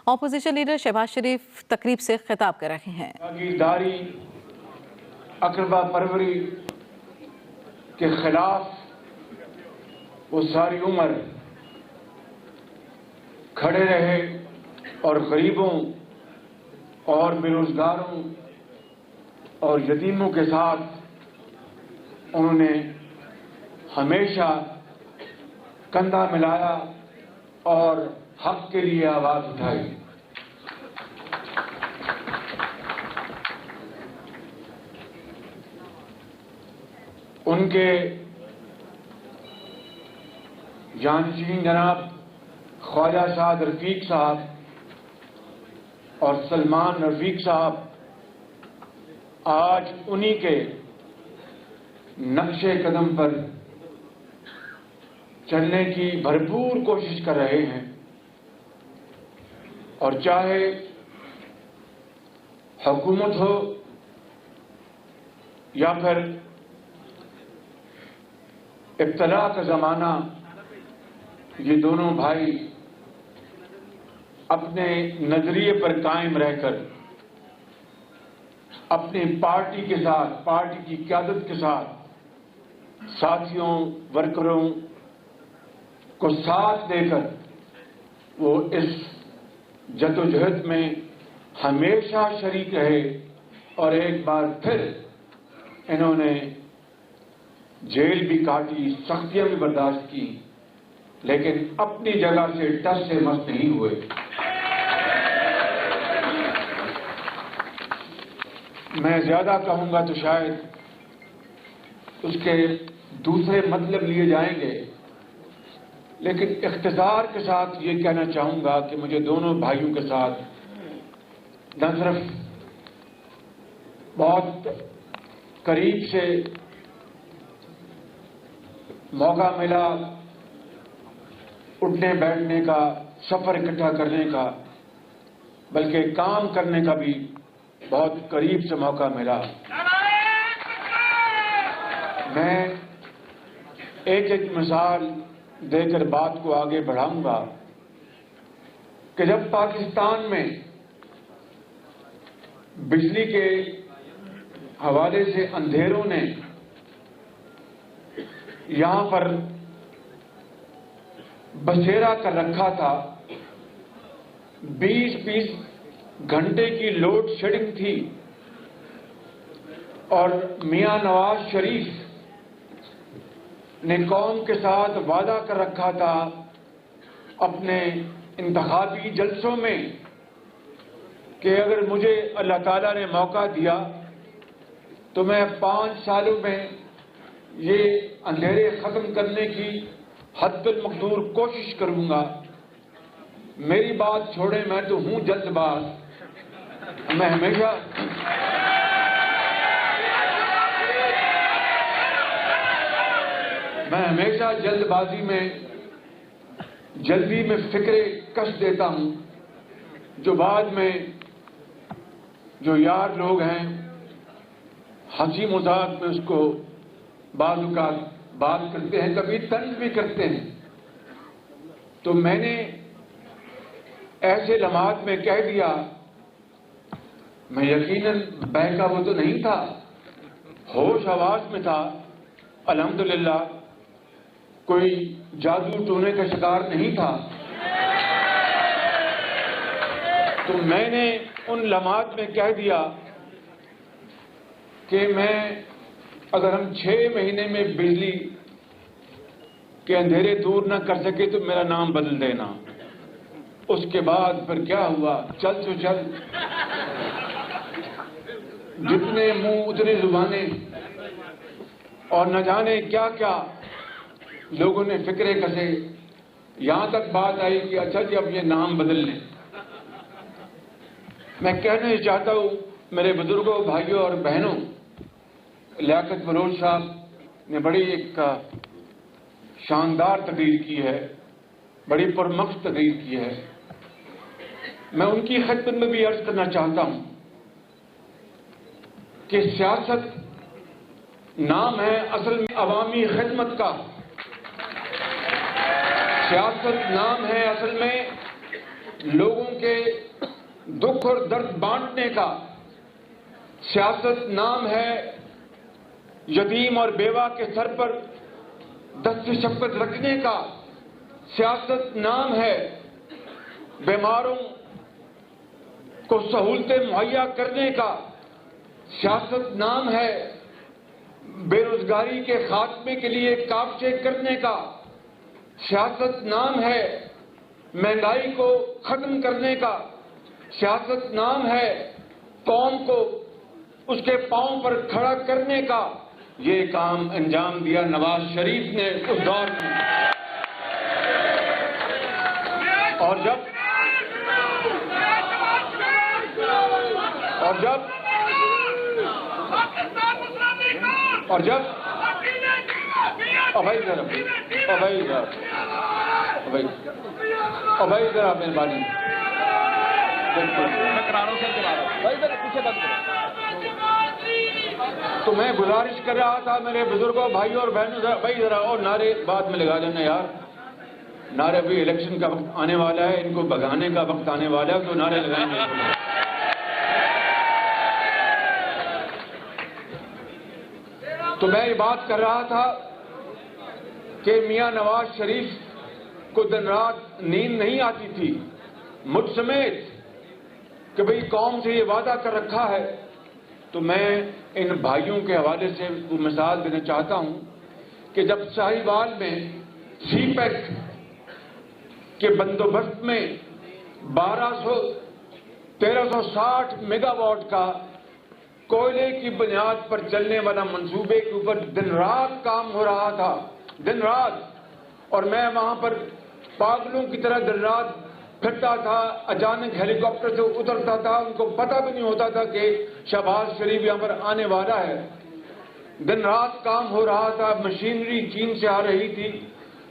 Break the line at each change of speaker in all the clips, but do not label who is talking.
Opposition leader Shahbaz شریف تقریب سے خطاب کر رہے ہیں۔
جاگیرداری اقربا پروری کے خلاف وہ ساری عمر کھڑے رہے اور غریبوں اور بے روزگاروں اور یتیموں کے ساتھ انہوں نے ہمیشہ کندھا ملایا اور حق کے لیے آواز اٹھائی۔ ان کے جانشین جناب خواجہ سعد رفیق صاحب اور سلمان رفیق صاحب آج انہی کے نقش قدم پر چلنے کی بھرپور کوشش کر رہے ہیں، اور چاہے حکومت ہو یا پھر ابتلا کا زمانہ، یہ دونوں بھائی اپنے نظریے پر قائم رہ کر اپنی پارٹی کے ساتھ، پارٹی کی قیادت کے ساتھ ساتھیوں ورکروں کو ساتھ دے کر وہ اس جدوجہد میں ہمیشہ شریک رہے، اور ایک بار پھر انہوں نے جیل بھی کاٹی، سختیاں بھی برداشت کی، لیکن اپنی جگہ سے ٹس سے مس نہیں ہوئے۔ میں زیادہ کہوں گا تو شاید اس کے دوسرے مطلب لیے جائیں گے، لیکن اختصار کے ساتھ یہ کہنا چاہوں گا کہ مجھے دونوں بھائیوں کے ساتھ نہ صرف بہت قریب سے موقع ملا اٹھنے بیٹھنے کا، سفر اکٹھا کرنے کا، بلکہ کام کرنے کا بھی بہت قریب سے موقع ملا۔ میں ایک مثال دے کر بات کو آگے بڑھاؤں گا کہ جب پاکستان میں بجلی کے حوالے سے اندھیروں نے یہاں پر بسیرا کر رکھا تھا، 20 گھنٹے کی لوڈ شیڈنگ تھی، اور میاں نواز شریف نے قوم کے ساتھ وعدہ کر رکھا تھا اپنے انتخابی جلسوں میں کہ اگر مجھے اللہ تعالیٰ نے موقع دیا تو میں 5 سالوں میں یہ اندھیرے ختم کرنے کی حد المقدور کوشش کروں گا۔ میری بات چھوڑیں، میں تو ہوں جلد باز، میں ہمیشہ جلد بازی میں جلدی میں فکرے کش دیتا ہوں، جو بعد میں جو یار لوگ ہیں ہنسی مذاق میں اس کو بعض اوقات بات کرتے ہیں، کبھی طنز بھی کرتے ہیں۔ تو میں نے ایسے لمحات میں کہہ دیا، میں یقیناً بہکا وہ تو نہیں تھا، ہوش آواز میں تھا، الحمدللہ کوئی جادو ٹونے کا شکار نہیں تھا۔ تو میں نے ان لمحات میں کہہ دیا کہ میں اگر ہم 6 مہینے میں بجلی کے اندھیرے دور نہ کر سکے تو میرا نام بدل دینا۔ اس کے بعد پھر کیا ہوا، چل تو چل، جتنے منہ اتنی زبانیں، اور نہ جانے کیا کیا لوگوں نے فکرے کسے، یہاں تک بات آئی کہ اچھا جی اب یہ نام بدل لیں۔ میں کہنا چاہتا ہوں میرے بزرگوں، بھائیوں اور بہنوں، لیاقت بلوچ صاحب نے بڑی ایک شاندار تقریر کی ہے، بڑی پرمخ تقریر کی ہے۔ میں ان کی خدمت میں بھی عرض کرنا چاہتا ہوں کہ سیاست نام ہے اصل میں عوامی خدمت کا، سیاست نام ہے اصل میں لوگوں کے دکھ اور درد بانٹنے کا، سیاست نام ہے یتیم اور بیوہ کے سر پر دست شفقت رکھنے کا، سیاست نام ہے بیماروں کو سہولتیں مہیا کرنے کا، سیاست نام ہے بے روزگاری کے خاتمے کے لیے کاوشیں کرنے کا، سیاست نام ہے مہنگائی کو ختم کرنے کا، سیاست نام ہے قوم کو اس کے پاؤں پر کھڑا کرنے کا۔ یہ کام انجام دیا نواز شریف نے اس دور میں، اور جب ذرا مہربانی تو میں گزارش کر رہا تھا میرے بزرگوں، بھائیوں اور بہنوں، بھائی ذرا اور نعرے بعد میں لگا دینا یار، نعرے بھی الیکشن کا وقت آنے والا ہے، ان کو بھگانے کا وقت آنے والا ہے، تو نعرے لگائیں گے۔ تو میں یہ بات کر رہا تھا کہ میاں نواز شریف کو دن رات نیند نہیں آتی تھی، مجھ سمیت، کہ بھئی قوم سے یہ وعدہ کر رکھا ہے۔ تو میں ان بھائیوں کے حوالے سے وہ مثال دینا چاہتا ہوں کہ جب ساہیوال میں سی پیک کے بندوبست میں 1360 میگا واٹ کا کوئلے کی بنیاد پر چلنے والا منصوبے کے اوپر دن رات کام ہو رہا تھا، دن رات، اور میں وہاں پر پاگلوں کی طرح دن رات پھرتا تھا، اچانک ہیلی کاپٹر سے اترتا تھا، ان کو پتہ بھی نہیں ہوتا تھا کہ شہباز شریف یہاں پر آنے والا ہے۔ دن رات کام ہو رہا تھا، مشینری چین سے آ رہی تھی،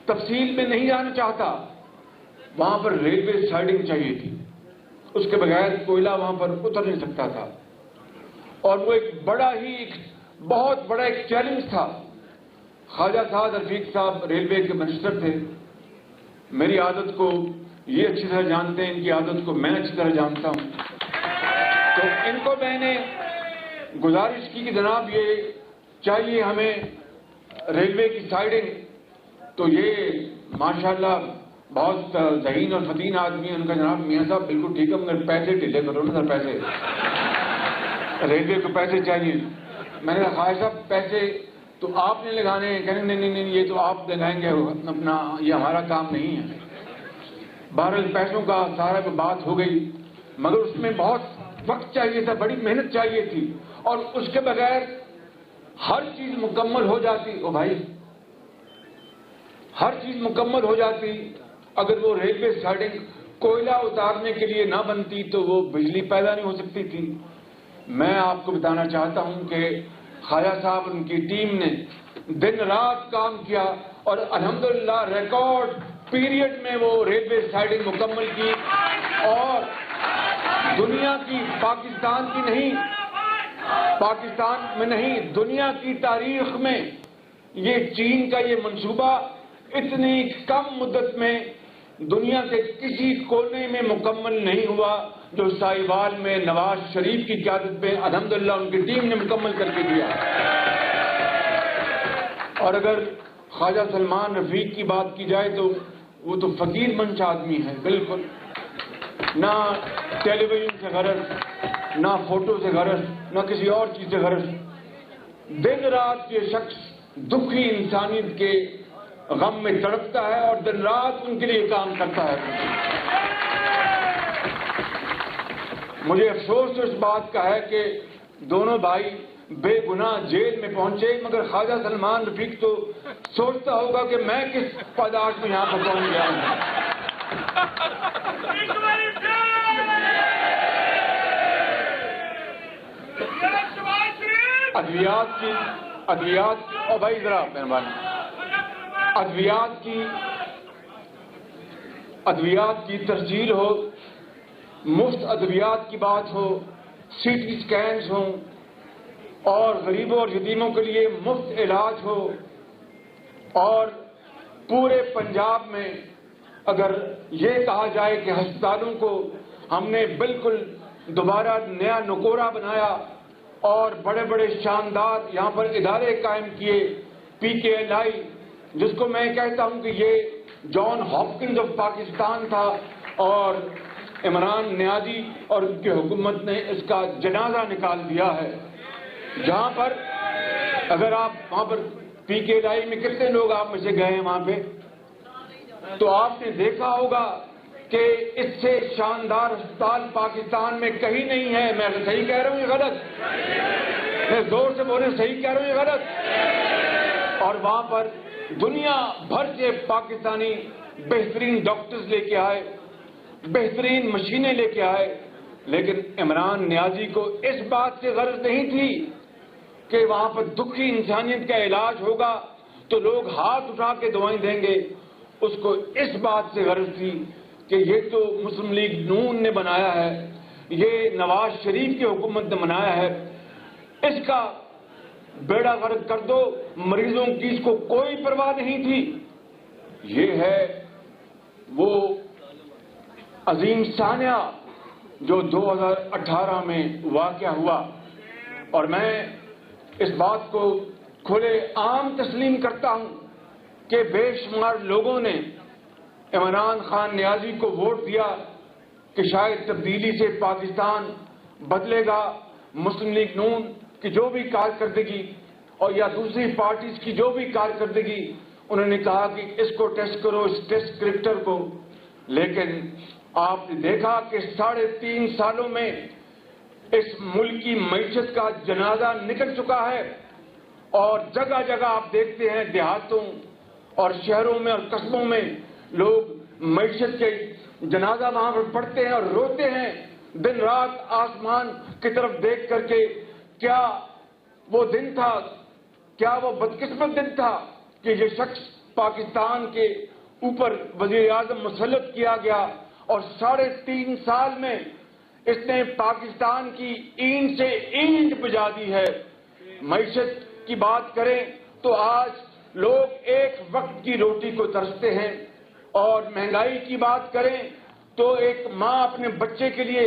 تفصیل میں نہیں جانا چاہتا، وہاں پر ریلوے سائڈنگ چاہیے تھی، اس کے بغیر کوئلہ وہاں پر اتر نہیں سکتا تھا، اور وہ ایک بہت بڑا ایک چیلنج تھا۔ خواجہ سعد رفیق صاحب ریلوے کے منسٹر تھے، میری عادت کو یہ اچھی طرح جانتے ہیں، ان کی عادت کو میں اچھی طرح جانتا ہوں، تو ان کو میں نے گزارش کی کہ جناب یہ چاہیے ہمیں ریلوے کی سائڈنگ، تو یہ ماشاءاللہ بہت ذہین اور فتین آدمی ہے، ان کا جناب میاں صاحب بالکل ٹھیک ہے، مگر پیسے ڈھیلے کرو نا سر، پیسے ریلوے کو پیسے چاہیے۔ میں نے کہا خواجہ صاحب پیسے تو آپ نے لگانے ہیں، کہنے نہیں یہ تو آپ لگائیں گے اپنا، یہ ہمارا کام نہیں ہے۔ بہرحال پیسوں کا سارا بات ہو گئی، مگر اس میں بہت وقت چاہیے تھا، بڑی محنت چاہیے تھی، اور اس کے بغیر ہر چیز مکمل ہو جاتی، او بھائی ہر چیز مکمل ہو جاتی، اگر وہ ریلوے سائڈنگ کوئلہ اتارنے کے لیے نہ بنتی تو وہ بجلی پیدا نہیں ہو سکتی تھی۔ میں آپ کو بتانا چاہتا ہوں کہ خواجہ صاحب ان کی ٹیم نے دن رات کام کیا، اور الحمدللہ ریکارڈ پیریڈ میں وہ ریلوے سائڈنگ مکمل کی، اور دنیا کی، پاکستان میں نہیں، دنیا کی تاریخ میں یہ چین کا یہ منصوبہ اتنی کم مدت میں دنیا کے کسی کونے میں مکمل نہیں ہوا جو ساہیوال میں نواز شریف کی قیادت میں الحمدللہ ان کی ٹیم نے مکمل کر کے دیا۔ اور اگر خواجہ سلمان رفیق کی بات کی جائے تو وہ تو فقیر منش آدمی ہے، بالکل نہ ٹیلی ویژن سے غرض، نہ فوٹو سے غرض، نہ کسی اور چیز سے غرض، دن رات یہ شخص دکھی انسانیت کے غم میں تڑپتا ہے اور دن رات ان کے لیے کام کرتا ہے۔ مجھے افسوس اس بات کا ہے کہ دونوں بھائی بے گناہ جیل میں پہنچے، مگر خواجہ سلمان رفیق تو سوچتا ہوگا کہ میں کس پاداش میں یہاں پر پہنچ گیا ہوں۔ ادویات اور بھائی ذرا مہربانی، ادویات کی تسجیل ہو، مفت ادویات کی بات ہو، سی ٹی اسکینز ہوں، اور غریبوں اور یتیموں کے لیے مفت علاج ہو، اور پورے پنجاب میں اگر یہ کہا جائے کہ ہسپتالوں کو ہم نے بالکل دوبارہ نیا نکورہ بنایا اور بڑے بڑے شاندار یہاں پر ادارے قائم کیے، PKLI، جس کو میں کہتا ہوں کہ یہ جان ہاپکنز آف پاکستان تھا، اور عمران نیازی اور ان کی حکومت نے اس کا جنازہ نکال دیا ہے. جہاں پر اگر آپ وہاں پر PKLI میں کتنے لوگ آپ میں سے گئے ہیں وہاں پہ، تو آپ نے دیکھا ہوگا کہ اس سے شاندار ہسپتال پاکستان میں کہیں نہیں ہے. میں صحیح کہہ رہا ہوں یہ غلط؟ میں زور سے بولے صحیح کہہ رہا ہوں یہ غلط؟ اور وہاں پر دنیا بھر سے پاکستانی بہترین ڈاکٹرز لے کے آئے، بہترین مشینیں لے کے آئے، لیکن عمران نیازی کو اس بات سے غرض نہیں تھی کہ وہاں پر دکھی انسانیت کا علاج ہوگا تو لوگ ہاتھ اٹھا کے دعائیں دیں گے. اس کو اس بات سے غرض تھی کہ یہ تو مسلم لیگ نون نے بنایا ہے، یہ نواز شریف کی حکومت نے بنایا ہے، اس کا بیڑا غرق کر دو. مریضوں کی اس کو کوئی پرواہ نہیں تھی. یہ ہے وہ عظیم سانحہ جو 2018 میں واقع ہوا، اور میں اس بات کو کھلے عام تسلیم کرتا ہوں کہ بے شمار لوگوں نے عمران خان نیازی کو ووٹ دیا کہ شاید تبدیلی سے پاکستان بدلے گا. مسلم لیگ نون کی جو بھی کارکردگی اور یا دوسری پارٹیز کی جو بھی کارکردگی، انہوں نے کہا کہ اس کو ٹیسٹ کرو، اس ٹیسٹ کرکٹر کو. لیکن آپ نے دیکھا کہ 3.5 سالوں میں اس ملک کی معیشت کا جنازہ نکل چکا ہے، اور جگہ جگہ آپ دیکھتے ہیں دیہاتوں اور شہروں میں اور قصبوں میں لوگ معیشت کے جنازہ وہاں پر پڑھتے ہیں اور روتے ہیں دن رات آسمان کی طرف دیکھ کر کے. کیا وہ دن تھا، کیا وہ بدقسمت دن تھا کہ یہ شخص پاکستان کے اوپر وزیر اعظم مسلط کیا گیا، اور 3.5 سال میں اس نے پاکستان کی اینٹ سے اینٹ بجا دی ہے. معیشت کی بات کریں تو آج لوگ ایک وقت کی روٹی کو ترستے ہیں، اور مہنگائی کی بات کریں تو ایک ماں اپنے بچے کے لیے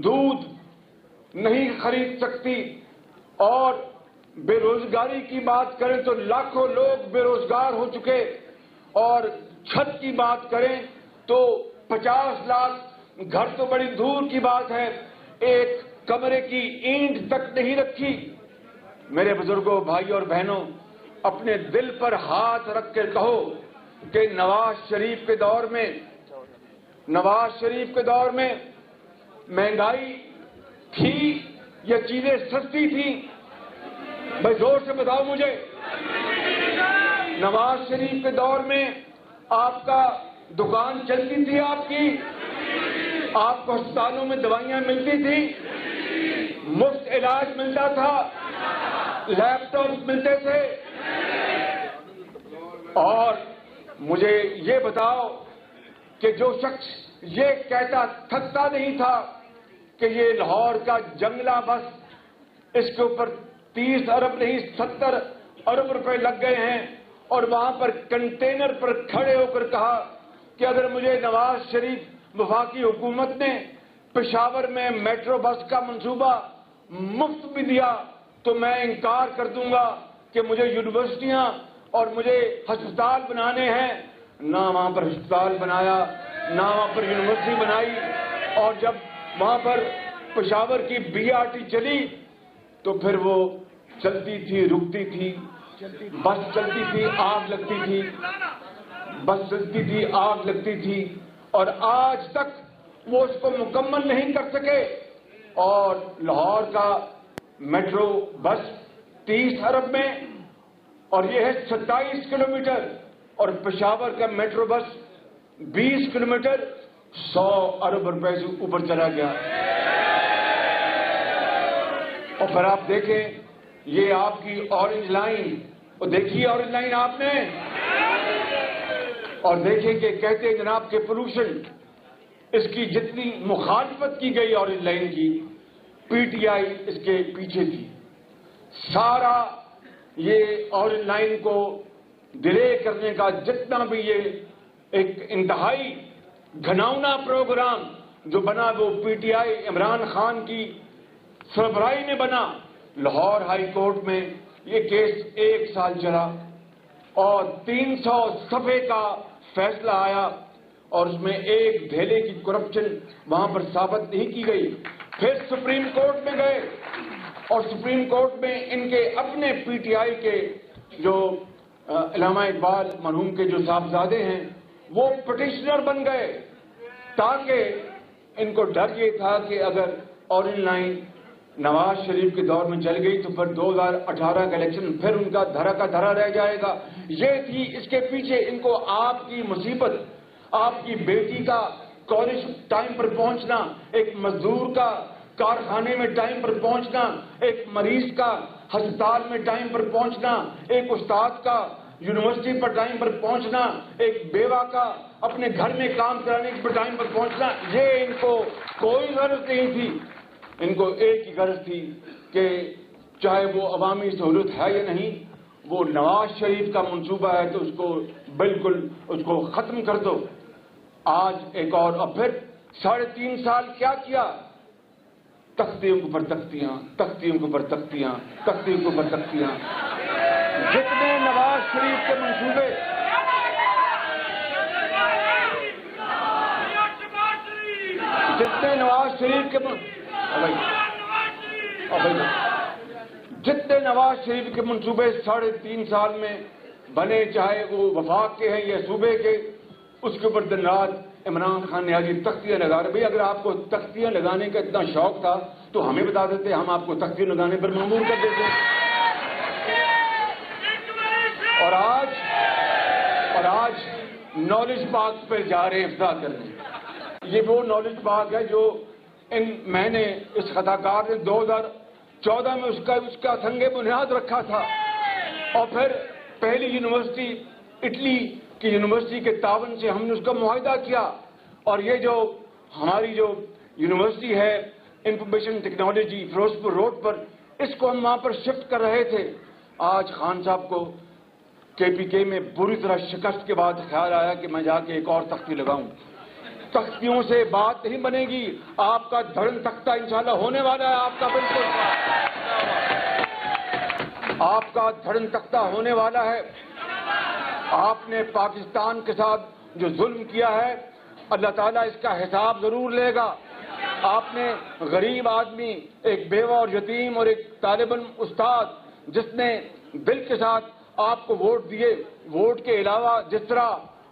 دودھ نہیں خرید سکتی، اور بے روزگاری کی بات کریں تو لاکھوں لوگ بے روزگار ہو چکے، اور چھت کی بات کریں تو 50 لاکھ گھر تو بڑی دور کی بات ہے، ایک کمرے کی اینٹ تک نہیں رکھی. میرے بزرگوں، بھائیوں اور بہنوں، اپنے دل پر ہاتھ رکھ کر کہو کہ نواز شریف کے دور میں مہنگائی تھی یا چیزیں سستی تھیں؟ بھائی زور سے بتاؤ مجھے. نواز شریف کے دور میں آپ کا دکان چلتی تھی، آپ کو ہسپتالوں میں دوائیاں ملتی تھیں، مفت علاج ملتا تھا، لیپ ٹاپ ملتے تھے. اور مجھے یہ بتاؤ کہ جو شخص یہ کہتا تھکتا نہیں تھا کہ یہ لاہور کا جنگلہ بس، اس کے اوپر 30 ارب نہیں 70 ارب روپے لگ گئے ہیں، اور وہاں پر کنٹینر پر کھڑے ہو کر کہا کہ اگر مجھے نواز شریف وفاقی حکومت نے پشاور میں میٹرو بس کا منصوبہ مفت بھی دیا تو میں انکار کر دوں گا کہ مجھے یونیورسٹیاں اور مجھے ہسپتال بنانے ہیں. نہ وہاں پر ہسپتال بنایا، نہ وہاں پر یونیورسٹی بنائی. اور جب وہاں پر پشاور کی BRT چلی تو پھر وہ چلتی تھی، رکتی تھی، بس چلتی تھی، آگ لگتی تھی، بس چلتی تھی، آگ لگتی تھی، اور آج تک وہ اس کو مکمل نہیں کر سکے. اور لاہور کا میٹرو بس 30 ارب میں، اور یہ ہے 27 کلومیٹر، اور پشاور کا میٹرو بس 20 کلومیٹر 100 ارب روپے سے اوپر چلا گیا. اور پھر آپ دیکھیں یہ آپ کی اورنج لائن، وہ دیکھیے اورنج لائن آپ نے، اور دیکھیں کہ کہتے ہیں جناب کہ پولوشن، اس کی جتنی مخالفت کی گئی اورنج لائن کی، PTI اس کے پیچھے تھی. سارا یہ اورنج لائن کو ڈیلے کرنے کا جتنا بھی یہ ایک انتہائی گھناؤنا پروگرام جو بنا وہ P T I Imran Khan کی سربراہی میں بنا. لاہور ہائی کورٹ میں یہ کیس 1 سال چلا اور 300 صفحے کا فیصلہ آیا اور اس میں ایک دھیلے کی کرپشن وہاں پر ثابت نہیں کی گئی. پھر سپریم کورٹ میں گئے اور سپریم کورٹ میں ان کے اپنے پی ٹی آئی کے جو علامہ اقبال مرحوم کے جو صاحبزادے ہیں وہ پٹیشنر بن گئے، تاکہ ان کو ڈر یہ تھا کہ اگر اورنج لائن نواز شریف کے دور میں چل گئی تو پھر 2018 کا الیکشن پھر ان کا دھرا کا دھرا رہ جائے گا. یہ تھی اس کے پیچھے ان کو آپ کی مصیبت، آپ کی بیٹی کا کالج ٹائم پر پہنچنا، ایک مزدور کا کارخانے میں ٹائم پر پہنچنا، ایک مریض کا ہسپتال میں ٹائم پر پہنچنا، ایک استاد کا یونیورسٹی پر ٹائم پر پہنچنا، ایک بیوہ کا اپنے گھر میں کام کرانے پر ٹائم پر پہنچنا، یہ ان کو کوئی غرض نہیں تھی. ان کو ایک ہی غرض تھی کہ چاہے وہ عوامی سہولت ہے یا نہیں، وہ نواز شریف کا منصوبہ ہے تو اس کو بالکل اس کو ختم کر دو. آج ایک اور پھر 3.5 سال کیا کیا؟ تختیوں کے اوپر تختیاں، تختیوں کے اوپر تختیاں، تختیوں کے اوپر تختیاں. جتنے نواز شریف کے منصوبے جتنے نواز شریف کے منصوبے 3.5 سال میں بنے، چاہے وہ وفاق کے ہیں یا صوبے کے، اس کے اوپر دن رات عمران خان نے آگے تختیاں لگا رہے. بھئی اگر آپ کو تختیاں لگانے کا اتنا شوق تھا تو ہمیں بتا دیتے، ہم آپ کو تختیاں لگانے پر مأمور کر دیتے. اور آج نالج پارک پہ جا رہے ہیں افطار کرنے. یہ وہ نالج پارک ہے جو میں نے اس خطاکار نے 2014 میں اس کا سنگ بنیاد رکھا تھا، اور پھر پہلی یونیورسٹی اٹلی کی یونیورسٹی کے تعاون سے ہم نے اس کا معاہدہ کیا. اور یہ جو ہماری جو یونیورسٹی ہے انفارمیشن ٹیکنالوجی فیروزپور روڈ پر، اس کو ہم وہاں پر شفٹ کر رہے تھے. آج خان صاحب کو کے پی کے میں بری طرح شکست کے بعد خیال آیا کہ میں جا کے ایک اور تختی لگاؤں. تختیوں سے بات نہیں بنے گی، آپ کا دھڑن تختہ انشاءاللہ ہونے والا ہے. آپ کا بالکل آپ کا دھڑن تختہ ہونے والا ہے. آپ نے پاکستان کے ساتھ جو ظلم کیا ہے اللہ تعالیٰ اس کا حساب ضرور لے گا. آپ نے غریب آدمی، ایک بیوہ اور یتیم اور ایک طالب علم استاد جس نے دل کے ساتھ آپ کو ووٹ دیے، ووٹ کے علاوہ جس طرح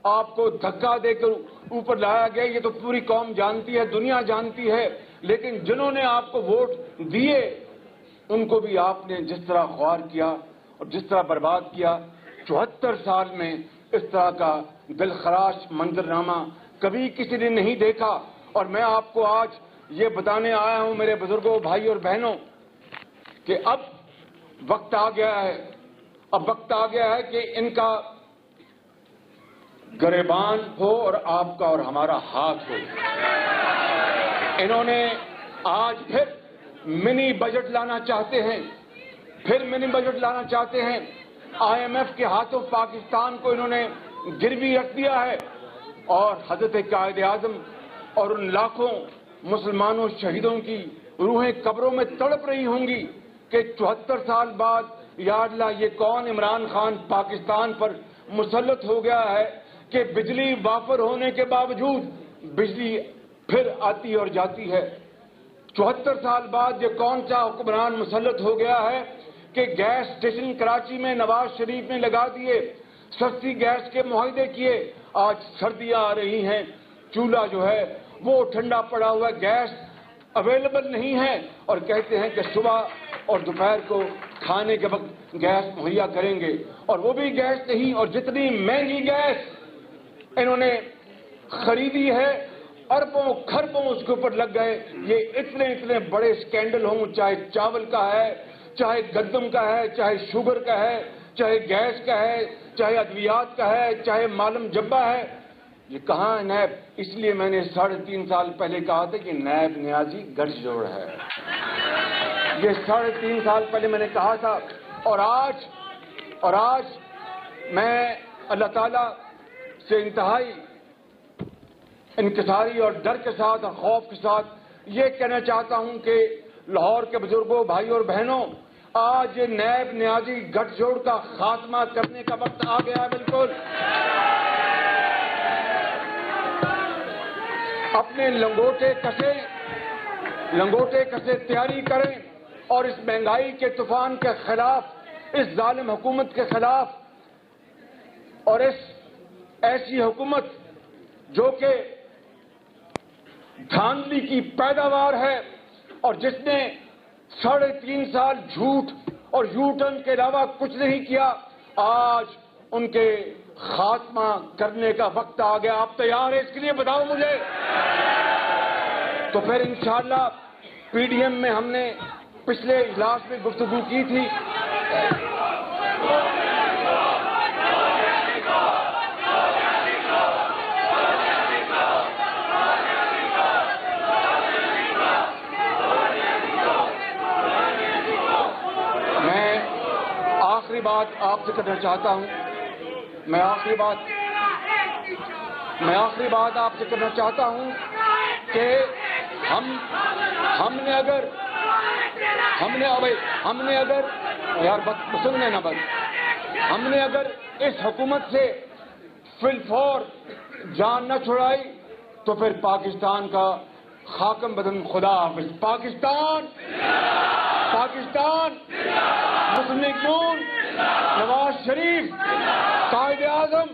آپ کو دھکا دے کر اوپر لایا گیا یہ تو پوری قوم جانتی ہے، دنیا جانتی ہے. لیکن جنہوں نے آپ کو ووٹ دیے ان کو بھی آپ نے جس طرح خوار کیا اور جس طرح برباد کیا، 74 سال میں اس طرح کا دلخراش منظرنامہ کبھی کسی نے نہیں دیکھا. اور میں آپ کو آج یہ بتانے آیا ہوں میرے بزرگوں، بھائی اور بہنوں، کہ اب وقت آ گیا ہے کہ ان کا گریبان ہو اور آپ کا اور ہمارا ہاتھ ہو. انہوں نے آج پھر منی بجٹ لانا چاہتے ہیں. آئی ایم ایف کے ہاتھوں پاکستان کو انہوں نے گروی رکھ دیا ہے. اور حضرت قائد اعظم اور ان لاکھوں مسلمانوں شہیدوں کی روحیں قبروں میں تڑپ رہی ہوں گی کہ 74 سال بعد یا اللہ یہ کون عمران خان پاکستان پر مسلط ہو گیا ہے کہ بجلی وافر ہونے کے باوجود بجلی پھر آتی اور جاتی ہے. 74 سال بعد یہ کون سا حکمران مسلط ہو گیا ہے کہ گیس اسٹیشن کراچی میں نواز شریف نے لگا دیے، سستی گیس کے معاہدے کیے. آج سردیاں آ رہی ہیں، چولہا جو ہے وہ ٹھنڈا پڑا ہوا گیس اویلیبل نہیں ہے، اور کہتے ہیں کہ صبح اور دوپہر کو کھانے کے وقت گیس مہیا کریں گے، اور وہ بھی گیس نہیں. اور جتنی مہنگی گیس انہوں نے خریدی ہے، اربوں خربوں اس کے اوپر لگ گئے. یہ اتنے بڑے سکینڈل ہوں، چاہے چاول کا ہے، چاہے گندم کا ہے، چاہے شوگر کا ہے، چاہے گیس کا ہے، چاہے ادویات کا ہے، چاہے معلوم جبہ ہے. یہ کہاں ہے نیب؟ اس لیے میں نے 3.5 سال پہلے کہا تھا کہ نیب نیازی گٹھ جوڑ ہے. یہ 3.5 سال پہلے میں نے کہا تھا. اور آج میں اللہ تعالیٰ سے انتہائی انکساری اور ڈر کے ساتھ اور خوف کے ساتھ یہ کہنا چاہتا ہوں کہ لاہور کے بزرگوں، بھائیوں اور بہنوں، آج یہ نیب نیازی گٹھ جوڑ کا خاتمہ کرنے کا وقت آ گیا ہے۔ بالکل اپنے لنگوٹے کسے تیاری کریں اور اس مہنگائی کے طوفان کے خلاف، اس ظالم حکومت کے خلاف، اور اس ایسی حکومت جو کہ دھاندلی کی پیداوار ہے اور جس نے 3.5 سال جھوٹ اور یو ٹرن کے علاوہ کچھ نہیں کیا، آج ان کے خاتمہ کرنے کا وقت آ گیا۔ آپ تیار ہیں اس کے لیے؟ بتاؤ مجھے۔ تو پھر انشاءاللہ پی ڈی ایم میں ہم نے پچھلے اجلاس میں گفتگو کی تھی، بات آپ سے کرنا چاہتا ہوں، میں آخری بات آپ سے کرنا چاہتا ہوں کہ ہم نے اگر یار سننے نہ بس ہم نے اگر اس حکومت سے فی الفور جان نہ چھڑائی تو پھر پاکستان کا خاکم بدن خدا حافظ۔ پاکستان مسلم لیگ نون، نواز شریف، قائد اعظم